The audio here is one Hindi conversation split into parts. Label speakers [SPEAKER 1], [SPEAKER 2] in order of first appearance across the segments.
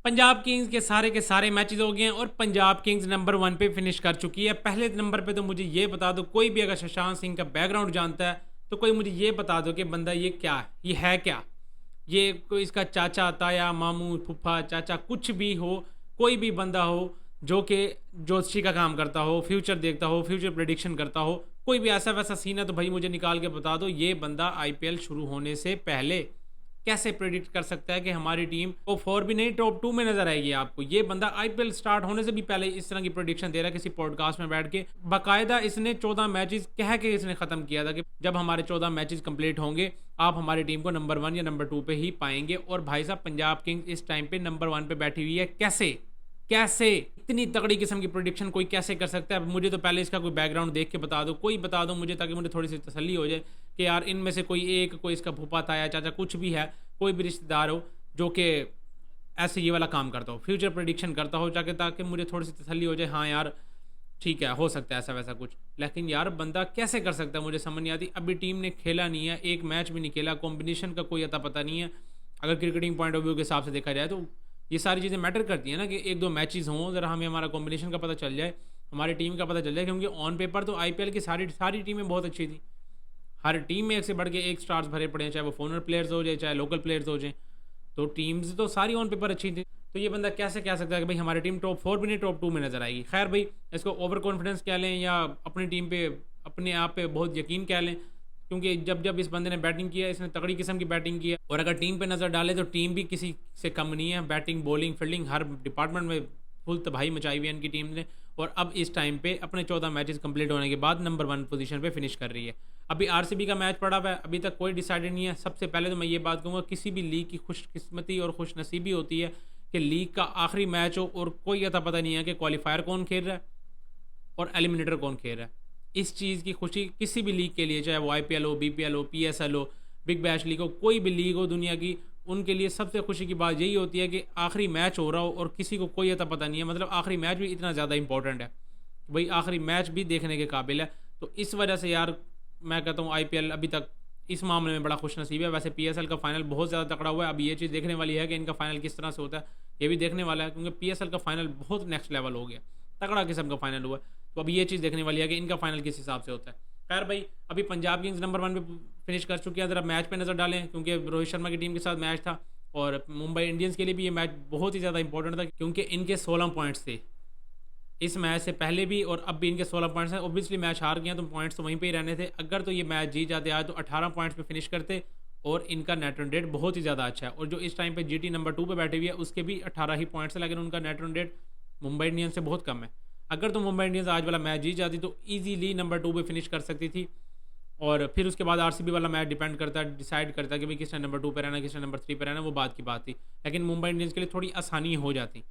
[SPEAKER 1] पंजाब किंग्स के सारे मैचेस हो गए हैं और पंजाब किंग्स नंबर 1 पे फिनिश कर चुकी है। पहले नंबर पे तो मुझे ये बता दो, कोई भी अगर शशांक सिंह का बैकग्राउंड जानता है तो कोई मुझे ये बता दो कि बंदा ये क्या है, ये है क्या, ये कोई इसका चाचा ताया मामू फूफा चाचा कुछ भी हो, कोई भी बंदा हो जो कि ज्योतिषी का काम करता हो, फ्यूचर देखता हो, फ्यूचर प्रिडिक्शन करता हो, कोई भी ऐसा वैसा सीन है तो भाई मुझे निकाल के बता दो। ये बंदा आईपीएल शुरू होने से पहले कैसे प्रेडिक्ट कर सकता है कि हमारी टीम टॉप 4 भी नहीं टॉप 2 में नजर आएगी आपको। ये बंदा आईपीएल स्टार्ट होने से भी पहले इस तरह की प्रेडिक्शन दे रहा है किसी पॉडकास्ट में बैठ के। बाकायदा इसने 14 मैचेस कह के इसने खत्म किया था कि जब हमारे 14 मैचेस कंप्लीट होंगे आप हमारी टीम को नंबर 1 या नंबर 2 पे ही पाएंगे। और भाई साहब पंजाब किंग्स इस टाइम पे नंबर 1 पे बैठी हुई है। कैसे कैसे इतनी तगड़ी किस्म की प्रोडिक्शन कोई कैसे कर सकता है? मुझे तो पहले इसका कोई बैकग्राउंड देख के बता दो, कोई बता दो मुझे, ताकि मुझे थोड़ी सी तसल्ली हो जाए कि यार इनमें से कोई एक, कोई इसका फूफा ताया चाचा कुछ भी है, कोई भी रिश्तेदार हो जो कि ऐसे ये वाला काम करता हो, फ्यूचर प्रोडिक्शन करता हो, ताकि ताकि मुझे थोड़ी सी तसल्ली हो जाए, हाँ यार ठीक है हो सकता है ऐसा वैसा कुछ। लेकिन यार बंदा कैसे कर सकता है मुझे समझ नहीं आती। अभी टीम ने खेला नहीं है, एक मैच भी नहीं खेला, कॉम्बिनेशन का कोई अता पता नहीं है। अगर क्रिकेटिंग पॉइंट ऑफ व्यू के हिसाब से देखा जाए तो ये सारी चीज़ें मैटर करती हैं ना, कि एक दो मैचेस हों, ज़रा हमें हमारा कॉम्बिनेशन का पता चल जाए, हमारी टीम का पता चल जाए। क्योंकि ऑन पेपर तो आईपीएल की सारी सारी टीमें बहुत अच्छी थी, हर टीम में एक से बढ़ के एक स्टार्स भरे पड़े हैं, चाहे वो फॉरेनर प्लेयर्स हो जाए चाहे लोकल प्लेयर्स हो जाए, तो टीम्स तो सारी ऑन पेपर अच्छी थी। तो ये बंदा कैसे कह सकता है कि भाई हमारी टीम टॉप 4 भी नहीं टॉप 2 में नजर आएगी? खैर भाई इसको ओवर कॉन्फिडेंस कह लें या अपनी टीम पे अपने आप पे बहुत यकीन कह लें, क्योंकि जब जब इस बंदे ने बैटिंग किया इसने तगड़ी किस्म की बैटिंग की है। और अगर टीम पे नज़र डाले तो टीम भी किसी से कम नहीं है, बैटिंग बॉलिंग फील्डिंग हर डिपार्टमेंट में फुल तबाही मचाई हुई है इनकी टीम ने। और अब इस टाइम पे अपने 14 मैचेस कंप्लीट होने के बाद नंबर 1 पोजीशन पे फिनिश कर रही है। अभी आरसीबी का मैच पड़ा हुआ है, अभी तक कोई डिसाइडेड नहीं है। सबसे पहले तो मैं ये बात कहूँगा, किसी भी लीग की खुशकिस्मती और खुशनसीबी होती है कि लीग का आखिरी मैच हो और कोई अता पता नहीं है कि क्वालिफायर कौन खेल रहा है और एलिमिनेटर कौन खेल रहा है। इस चीज़ की खुशी किसी भी लीग के लिए, चाहे वो आईपीएल हो, बीपीएल हो, पीएसएल हो, बिग बैश लीग हो, कोई भी लीग हो दुनिया की, उनके लिए सबसे खुशी की बात यही होती है कि आखिरी मैच हो रहा हो और किसी को कोई अता पता नहीं है। मतलब आखिरी मैच भी इतना ज़्यादा इंपॉर्टेंट है, भाई आखिरी मैच भी देखने के काबिल है। तो इस वजह से यार मैं कहता हूँ आईपीएल अभी तक इस मामले में बड़ा खुश नसीब है। वैसे पीएसएल का फाइनल बहुत ज़्यादा तकड़ा हुआ है, अब ये चीज़ देखने वाली है कि इनका फाइनल किस तरह से होता है, ये भी देखने वाला है, क्योंकि पीएसएल का फाइनल बहुत नेक्स्ट लेवल हो गया, तगड़ा किस्म का फाइनल हुआ है। तो अब ये चीज़ देखने वाली है कि इनका फाइनल किस हिसाब से होता है। खैर भाई अभी पंजाब किंग्स नंबर 1 पे फिनिश कर चुकी है। ज़रा मैच पे नज़र डालें, क्योंकि रोहित शर्मा की टीम के साथ मैच था और मुंबई इंडियंस के लिए भी ये मैच बहुत ही ज़्यादा इंपॉर्टेंट था, क्योंकि इनके 16 पॉइंट्स थे इस मैच से पहले भी और अब भी। इनके 16 पॉइंट्स हैं। ओब्वियसली मैच हार गए तो पॉइंट्स तो वहीं पे ही रहने थे। अगर तो ये मैच जीत जाते आज तो 18 पॉइंट्स पे फिनिश करते और इनका नेट रन रेट बहुत ही ज़्यादा अच्छा है। और जो इस टाइम पे जीटी नंबर 2 पे बैठी हुई है उसके भी 18 ही पॉइंट्स है, लेकिन उनका net run rate Mumbai Indians से बहुत कम है। अगर तो मुंबई इंडियंस आज वाला मैच जीत जाती तो ईजीली नंबर 2 पे फिनिश कर सकती थी। और फिर उसके बाद आरसीबी वाला मैच डिपेंड करता है, डिसाइड करता है कि भाई किसने नंबर 2 पे रहना, किसने नंबर 3 पे रहना, वो बात की बात थी। लेकिन मुंबई इंडियंस के लिए थोड़ी आसानी हो जाती।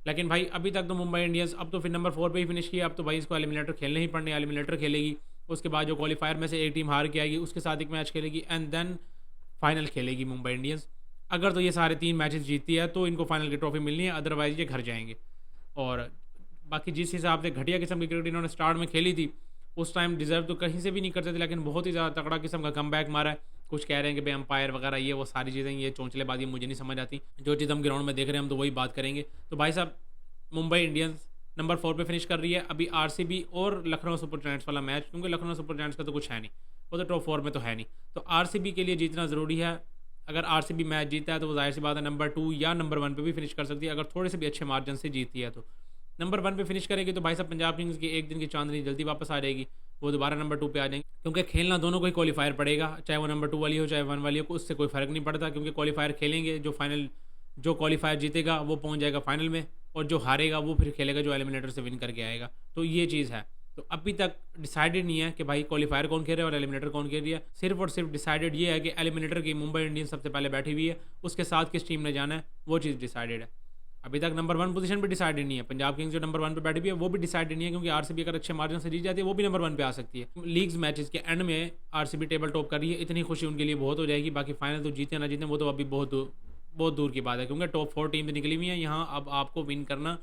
[SPEAKER 1] लेकिन भाई अभी तक तो मुंबई इंडियंस अब तो फिर नंबर 4 पे ही फिनिश किया। अब तो भाई इसको एलिमिनेटर खेलने ही पड़ने, एलिमिनेटर खेलेगी, उसके बाद जो क्वालिफायर में से एक टीम हार के आएगी उसके साथ एक मैच खेलेगी एंड देन फाइनल खेलेगी मुंबई इंडियंस। अगर तो ये सारे 3 मैचेस जीतती है तो इनको फाइनल की ट्रॉफी मिलनी है, अदरवाइज ये घर जाएंगे। और बाकी जिस हिसाब से घटिया किस्म की क्रिकेट इन्होंने स्टार्ट में खेली थी उस टाइम डिजर्व तो कहीं से भी नहीं करते थे, लेकिन बहुत ही ज़्यादा तगड़ा किस्म का कमबैक मारा है। कुछ कह रहे हैं कि भाई अंपायर वगैरह ये वो सारी चीज़ें, ये चौंचलेबाजी मुझे नहीं समझ आती। जो चीज़ हम ग्राउंड में देख रहे हैं हम तो वही बात करेंगे। तो भाई साहब मुंबई इंडियंस नंबर 4 पे फिनिश कर रही है। अभी आरसीबी और लखनऊ सुपर जायंट्स वाला मैच, क्योंकि लखनऊ सुपर जायंट्स का तो कुछ है नहीं, वो तो टॉप 4 में तो है नहीं, तो आरसीबी के लिए जीतना ज़रूरी है। अगर आरसीबी मैच जीता है तो वो जाहिर सी बात है नंबर 2 या नंबर 1 पे भी फिनिश कर सकती है, अगर थोड़े से भी अच्छे मार्जिन से जीतती है तो। नंबर 1 पे फिनिश करेगी तो भाई साहब पंजाब किंग्स की एक दिन की चांदनी जल्दी वापस आ जाएगी, वो दोबारा नंबर 2 पे आ जाएंगे। क्योंकि खेलना दोनों को ही क्वालिफायर पड़ेगा, चाहे वो नंबर 2 वाली हो चाहे 1 वाली हो, उससे कोई फ़र्क नहीं पड़ता, क्योंकि क्वालिफायर खेलेंगे। जो क्वालिफायर जीतेगा वो पहुंच जाएगा फाइनल में, और जो हारेगा वो फिर खेलेगा जो एलिमिनेटर से विन करके आएगा। तो ये चीज़ है। तो अभी तक डिसाइडेड नहीं है कि भाई क्वालिफायर कौन खेल रहा है और एलिमिनेटर कौन खेल रही है। सिर्फ और सिर्फ डिसाइडेड ये है कि एलिमिनेटर की मुंबई इंडियंस सबसे पहले बैठी हुई है, उसके साथ किस टीम ने जाना है वो चीज़ डिसाइडेड है। अभी तक नंबर 1 पोजीशन भी डिसाइडेड नहीं है। पंजाब किंग्स जो नंबर 1 पे बैठी हुई है वो भी डिसाइडेड नहीं है, क्योंकि आरसीबी अगर अच्छे मार्जिन से जीत जाती है वो भी नंबर 1 पे आ सकती है। लीग्स मैचेस के एंड में आरसीबी टेबल टॉप कर रही है, इतनी खुशी उनके लिए बहुत हो जाएगी। बाकी फाइनल तो जीते ना जीते वो तो अभी बहुत दूर की बात है, क्योंकि टॉप 4 टीम निकली हुई है यहाँ। अब आपको विन करना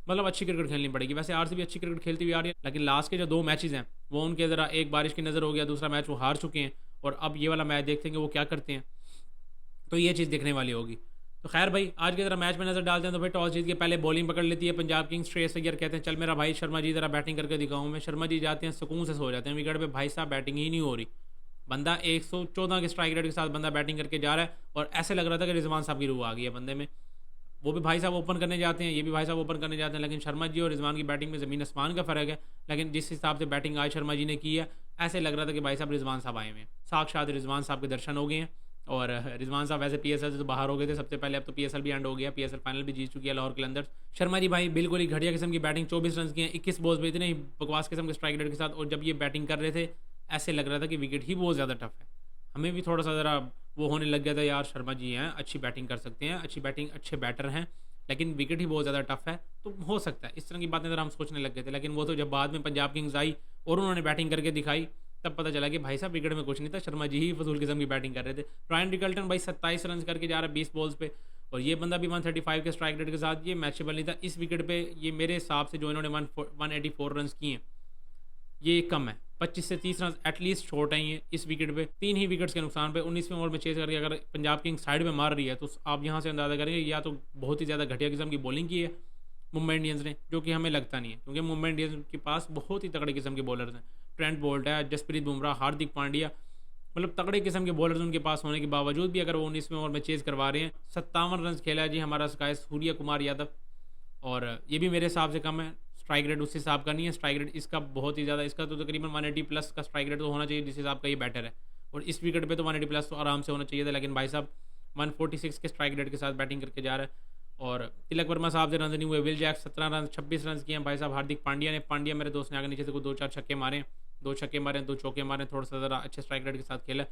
[SPEAKER 1] मतलब अच्छी क्रिकेट खेलनी पड़ेगी। वैसे आरसीबी अच्छी क्रिकेट खेलती हुई आ रही है, लेकिन लास्ट के जो 2 मैचेस हैं वो उनके ज़रा एक बारिश की नज़र हो गया, दूसरा मैच वो हार चुके हैं और अब ये वाला मैच देखते हैं कि वो क्या करते हैं। तो ये चीज़ देखने वाली होगी। तो खैर भाई आज की तरह मैच में नजर डालते हैं। तो भाई टॉस जीत के पहले बॉलिंग पकड़ लेती है पंजाब किंग्स। श्रेयस अय्यर कहते हैं चल मेरा भाई शर्मा जी जरा बैटिंग करके दिखाऊं मैं। शर्मा जी जाते हैं, सुकून से सो जाते हैं विकेट पे। भाई साहब बैटिंग ही नहीं हो रही। बंदा 114 के स्ट्राइक रेट के साथ बंदा बैटिंग करके जा रहा है और ऐसे लग रहा था कि रिजवान साहब की रूह आ गई है बंदे में। वो भी भाई साहब ओपन करने जाते हैं, ये भी भाई साहब ओपन करने जाते हैं, लेकिन शर्मा जी और रिजवान की बैटिंग में ज़मीन आसमान का फ़र्क है। लेकिन जिस हिसाब से बैटिंग आज शर्मा जी ने की है, ऐसे लग रहा था कि भाई साहब रिजवान साहब आए हुए हैं। साक्षात रिजवान साहब के दर्शन हो गए हैं। और रिजवान साहब वैसे पीएसएल से तो बाहर हो गए थे सबसे पहले, अब तो पीएसएल भी एंड हो गया, पीएसएल फाइनल भी जीत चुकी है लाहौर कलंदर्स। शर्मा जी भाई बिल्कुल ही घटिया किस्म की बैटिंग, 24 रन की हैं 21 बॉल्स में, इतने ही बकवास किस्म के स्ट्राइक रेट के साथ। और जब ये बैटिंग कर रहे थे ऐसे लग रहा था कि विकेट ही बहुत ज़्यादा टफ है। हमें भी थोड़ा सा ज़रा वो होने लग गया था यार, शर्मा जी हैं अच्छी बैटिंग कर सकते हैं, अच्छी बैटिंग, अच्छे बैटर हैं, लेकिन विकेट ही बहुत ज़्यादा टफ है। तो हो सकता है इस तरह की बातें ज़रा हम सोचने लग गए थे। लेकिन वो तो जब बाद में पंजाब किंग्स आई और उन्होंने बैटिंग करके दिखाई, तब पता चला कि भाई साहब विकेट में कुछ नहीं था, शर्मा जी ही फजूल किस्म की बैटिंग कर रहे थे। ब्रायन रिकल्टन भाई 27 रन करके जा रहा है 20 बॉल्स पे, और ये बंदा भी 135 के स्ट्राइक रेट के साथ, ये मैचेबल नहीं था इस विकेट पे। ये मेरे हिसाब से जो इन्होंने 184 रन किए हैं ये कम है। 25 से 30 रन एटलीस्ट शॉर्ट हैं ये इस विकेट पे। 3 ही विकेट्स के नुकसान पे 19वें ओवर में चेज करके अगर पंजाब किंग्स साइड में मार रही है तो आप यहाँ से अंदाजा करेंगे या तो बहुत ही ज़्यादा घटिया किस्म की बॉलिंग की है मुंबई इंडियंस ने, जो कि हमें लगता नहीं है, क्योंकि मुंबई इंडियंस के पास बहुत ही तगड़े किस्म के बॉलर्स हैं। ट्रेंट बोल्ट है, जसप्रीत बुमराह, हार्दिक पांड्या, मतलब तगड़े किस्म के बॉलर्स उनके पास होने के बावजूद भी अगर वो 19वें ओवर में चेज करवा रहे हैं। 57 रन खेला है जी हमारा स्काई सूर्य कुमार यादव, और ये भी मेरे हिसाब से कम है। स्ट्राइक रेट उस हिसाब का नहीं है, स्ट्राइक रेट इसका बहुत ही ज़्यादा, इसका तो तकरीबन 180 प्लस का स्ट्राइक रेट तो होना चाहिए जिस हिसाब का ये बैटर है। और इस विकेट पे तो 180 प्लस तो आराम से होना चाहिए था, लेकिन भाई साहब 146 के स्ट्राइक रेट के साथ बैटिंग करके जा रहा है। और तिलक वर्मा साहब से रन नहीं हुए। विल जैक 17 रन 26 रन किए हैं भाई साहब। हार्दिक पांड्या मेरे दोस्त ने आगे नीचे से 2-4 छक्के मारे, 2 छक्के मारे, 2 चौके मारे, थोड़ा सा ज़रा अच्छे स्ट्राइक रेट के साथ खेला।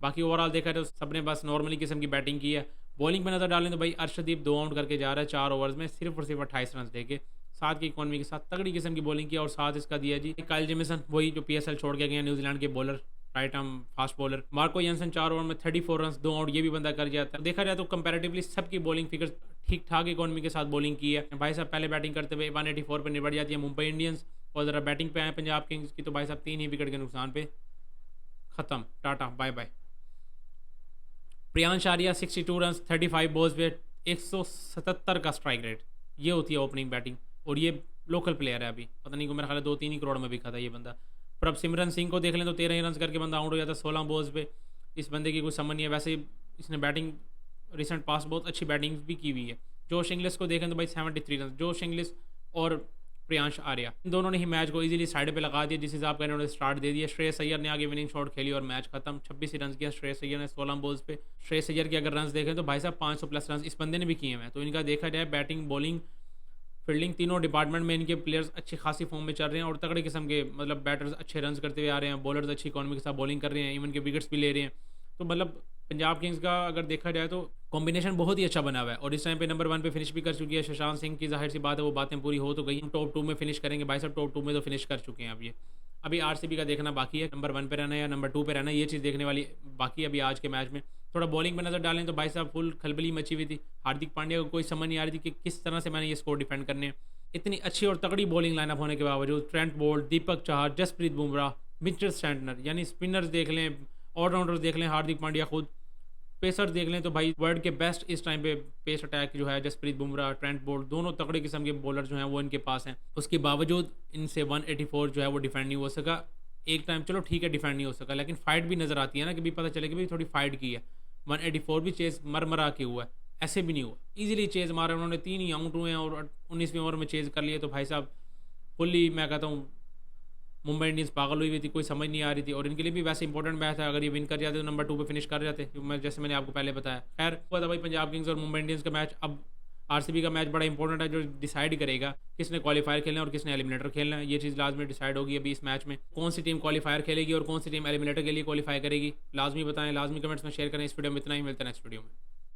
[SPEAKER 1] बाकी ओवरऑल देखा तो सबने बस नॉर्मली किस्म की बैटिंग की है। बॉलिंग पर नजर डालें तो भाई अर्शदीप 2 आउट करके जा रहा है 4 ओवर्स में, सिर्फ और सिर्फ 28 रन देके। 7 की इकॉनमी के साथ तगड़ी किस्म की बॉलिंग की, और साथ इसका दिया जी काइल जेमिसन, वही जो पीएसएल छोड़ के गए न्यूजीलैंड के bowler, right arm fast bowler. Marco Jansen 4 over में 34 रन, 2 आउट, ये भी बंदा कर जाता है। देखा जाए तो कंपैरेटिवली सबकी बॉलिंग फिगर्स ठीक ठाक इकॉनमी के साथ बॉलिंग की है। भाई साहब पहले बैटिंग करते हुए 184 पर निपट जाती है मुंबई इंडियंस, और ज़रा बैटिंग पे आए पंजाब किंग्स की तो भाई साहब 3 ही विकेट के नुकसान पे ख़त्म, tata bye bye. Priyansh Arya 62 run 35 balls पे, 177 का स्ट्राइक रेट, ये होती है ओपनिंग बैटिंग। और ये लोकल प्लेयर है, अभी पता नहीं को मेरा ख्याल है 2-3 ही करोड़ में बिका था ये बंदा। पर अब सिमरन सिंह को देख लें तो 13 ही रन करके बंदा आउट हो जाता है 16 बॉल्स पे। इस बंदे की कोई समझ नहीं है। वैसे इसने बैटिंग रिसेंट पास बहुत अच्छी बैटिंग भी की हुई है। जोश इंग्लिश को देखें तो भाई 73 रन, जोश इंग्लिश और प्रियांश आर्या इन दोनों ने ही मैच को इजीली साइड पे लगा दिया, जिस हिसाब का इन्होंने स्टार्ट दे दिया। श्रेयस अय्यर ने आगे विनिंग शॉट खेली और मैच खत्म। 26 रन किया श्रेयस अय्यर ने 16 बॉल्स पे। श्रेयस अय्यर के अगर रन देखें तो भाई साहब 500 प्लस रन इस बंदे ने भी किए हैं। तो इनका देखा जाए बैटिंग, बॉलिंग, फील्डिंग, तीनों डिपार्टमेंट में इनके प्लेयर्स अच्छी खासी फॉर्म में चल रहे हैं, और तगड़े किस्म के मतलब बैटर्स अच्छे रन करते हुए आ रहे हैं, बॉलर्स अच्छी इकॉनमी के साथ बॉलिंग कर रहे हैं, इवन के विकेट्स भी ले रहे हैं। तो मतलब पंजाब किंग्स का अगर देखा जाए तो कॉम्बिनेशन बहुत ही अच्छा बना हुआ है, और इस टाइम पे नंबर 1 पे फिनिश भी कर चुकी है शशांक सिंह की। जाहिर सी बात है वो बातें पूरी हो तो गई, हम टॉप 2 में फिनिश करेंगे भाई साहब। टॉप 2 में तो फिनिश कर चुके हैं अब ये। अभी आरसीबी का देखना बाकी है, नंबर 1 पे रहना है या नंबर 2 पे रहना है, ये चीज़ देखने वाली बाकी है अभी आज के मैच में। थोड़ा बॉलिंग में नजर डालें तो भाई साहब फुल खलबली मची हुई थी। हार्दिक पांड्या को कोई समझ नहीं आ रही थी कि किस तरह से मैंने ये स्कोर डिफेंड करने हैं। इतनी अच्छी और तगड़ी बॉलिंग लाइनअप होने के बावजूद Trent Boult, Deepak Chahar, Jasprit Bumrah, Mitchell Santner, यानी स्पिनर्स देख लें, ऑलराउंडर्स देख लें, हार्दिक पांड्या खुद, पेसर देख लें तो भाई वर्ल्ड के बेस्ट इस टाइम पे पेस अटैक जो है जसप्रीत बुमराह, ट्रेंट बोल्ट, दोनों तगड़े किस्म के बॉलर जो हैं वो इनके पास हैं। उसके बावजूद इनसे 184 जो है वो डिफेंड नहीं हो सका। एक टाइम चलो ठीक है डिफेंड नहीं हो सका, लेकिन फाइट भी नज़र आती है ना कि भी पता चले कि भाई थोड़ी फाइट की है। 184 भी चेज मरमरा के हुआ है, ऐसे भी नहीं हुआ, ईजिली चेज मारे उन्होंने, 3 ही आउट हुए हैं और 19वें ओवर में चेज कर लिए। तो भाई साहब फुल्ली मैं कहता हूँ मुंबई इंडियंस पागल हुई थी, कोई समझ नहीं आ रही थी, और इनके लिए भी वैसे इंपॉर्टेंट मैच है। अगर ये विन कर जाते तो नंबर 2 पे फिनिश कर जाते, जैसे मैंने आपको पहले बताया। खैर हुआ था भाई पंजाब किंग्स और मुंबई इंडियंस का मैच। अब आरसीबी का मैच बड़ा इंपॉर्टेंट है, जो डिसाइड करेगा किसने क्वालिफायर खेलना है और किसने एलिमिनेटर खेलना है। ये चीज़ लाजमी डिसाइड होगी अभी इस मैच में, कौन सी टीम क्वालिफायर खेलेगी और कौन सी टीम एलिमिनेटर के लिए क्वालिफाई करेगी। लाजमी बताएं, लाजमी कमेंट्स में शेयर करें। इस वीडियो में इतना ही, मिलता है नेक्स्ट वीडियो में।